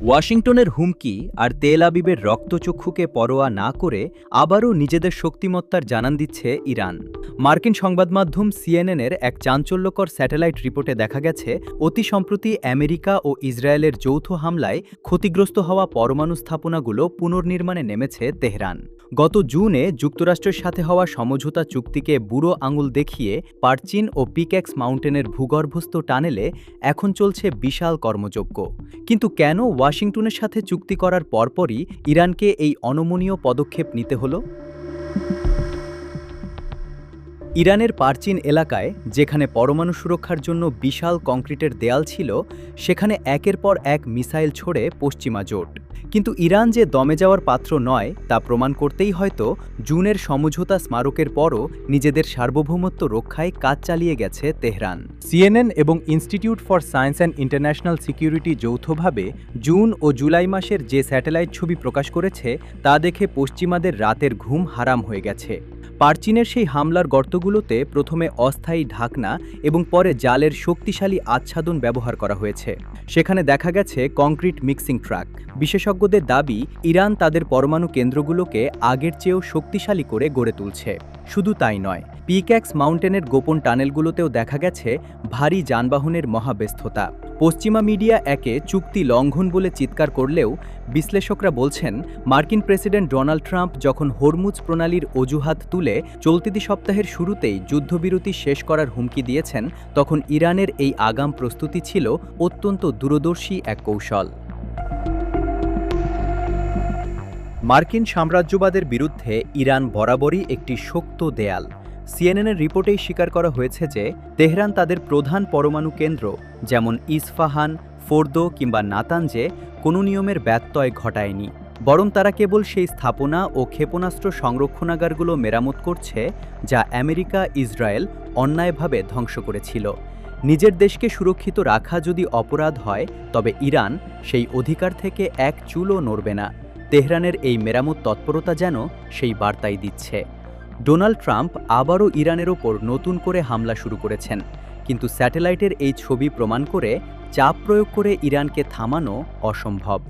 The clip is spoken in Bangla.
ওয়াশিংটনের হুমকি আর তেল আবিবের রক্তচক্ষুকে পরোয়া না করে আবারও নিজেদের শক্তিমত্তার জানান দিচ্ছে ইরান। মার্কিন সংবাদমাধ্যম সিএনএনের এক চাঞ্চল্যকর স্যাটেলাইট রিপোর্টে দেখা গেছে, অতি সম্প্রতি আমেরিকা ও ইসরায়েলের যৌথ হামলায় ক্ষতিগ্রস্ত হওয়া পরমাণু স্থাপনাগুলো পুনর্নির্মাণে নেমেছে তেহরান। গত জুনে যুক্তরাষ্ট্রের সাথে হওয়া সমঝোতা চুক্তিকে বুড়ো আঙুল দেখিয়ে পার্চিন ও পিক্যাক্স মাউন্টেনের ভূগর্ভস্থ টানেলে এখন চলছে বিশাল কর্মযজ্ঞ। কিন্তু কেন ওয়াশিংটনের সাথে চুক্তি করার পরপরই ইরানকে এই অনমনীয় পদক্ষেপ নিতে হলো? ইরানের পার্চিন এলাকায়, যেখানে পরমাণু সুরক্ষার জন্য বিশাল কংক্রিটের দেয়াল ছিল, সেখানে একের পর এক মিসাইল ছোড়ে পশ্চিমা জোট। কিন্তু ইরান যে দমে যাওয়ার পাত্র নয় তা প্রমাণ করতেই হয়তো জুনের সমঝোতা স্মারকের পরও নিজেদের সার্বভৌমত্ব রক্ষায় কাজ চালিয়ে গেছে তেহরান। সিএনএন এবং institute for science and international security যৌথভাবে জুন ও জুলাই মাসের যে স্যাটেলাইট ছবি প্রকাশ করেছে তা দেখে পশ্চিমাদের রাতের ঘুম হারাম হয়ে গেছে। পার্চিনের সেই হামলার গর্তগুলোতে প্রথমে অস্থায়ী ঢাকনা এবং পরে জালের শক্তিশালী আচ্ছাদন ব্যবহার করা হয়েছে। সেখানে দেখা গেছে কংক্রিট মিক্সিং ট্রাক। বিশেষজ্ঞদের দাবি, ইরান তাদের পরমাণু কেন্দ্রগুলোকে আগের চেয়েও শক্তিশালী করে গড়ে তুলছে। শুধু তাই নয়, পিক্যাক্স মাউন্টেনের গোপন টানেলগুলোতেও দেখা গেছে ভারী যানবাহনের মহাব্যস্ততা। পশ্চিমা মিডিয়া একে চুক্তি লঙ্ঘন বলে চিৎকার করলেও বিশ্লেষকরা বলছেন, মার্কিন প্রেসিডেন্ট ডোনাল্ড ট্রাম্প যখন হরমুজ প্রণালীর অজুহাত তুলে চলতি সপ্তাহের শুরুতেই যুদ্ধবিরতি শেষ করার হুমকি দিয়েছেন, তখন ইরানের এই আগাম প্রস্তুতি ছিল অত্যন্ত দূরদর্শী এক কৌশল। মার্কিন সাম্রাজ্যবাদের বিরুদ্ধে ইরান বরাবরই একটি শক্ত দেয়াল। সিএনএনের রিপোর্টেই স্বীকার করা হয়েছে যে তেহরান তাদের প্রধান পরমাণু কেন্দ্র যেমন ইস্ফাহান, ফোর্দো কিংবা নাতানজে কোনো নিয়মের ব্যত্যয় ঘটায়নি, বরং তারা কেবল সেই স্থাপনা ও ক্ষেপণাস্ত্র সংরক্ষণাগারগুলো মেরামত করছে যা আমেরিকা ইসরায়েল অন্যায়ভাবে ধ্বংস করেছিল। নিজের দেশকে সুরক্ষিত রাখা যদি অপরাধ হয়, তবে ইরান সেই অধিকার থেকে এক চুলও নড়বে না। তেহরানের এই মেরামত তৎপরতা যেন সেই বার্তাই দিচ্ছে। ডোনাল্ড ট্রাম্প আবারও ইরানের ওপর নতুন করে হামলা শুরু করেছেন, কিন্তু স্যাটেলাইটের এই ছবি প্রমাণ করে চাপ প্রয়োগ করে ইরানকে থামানো অসম্ভব।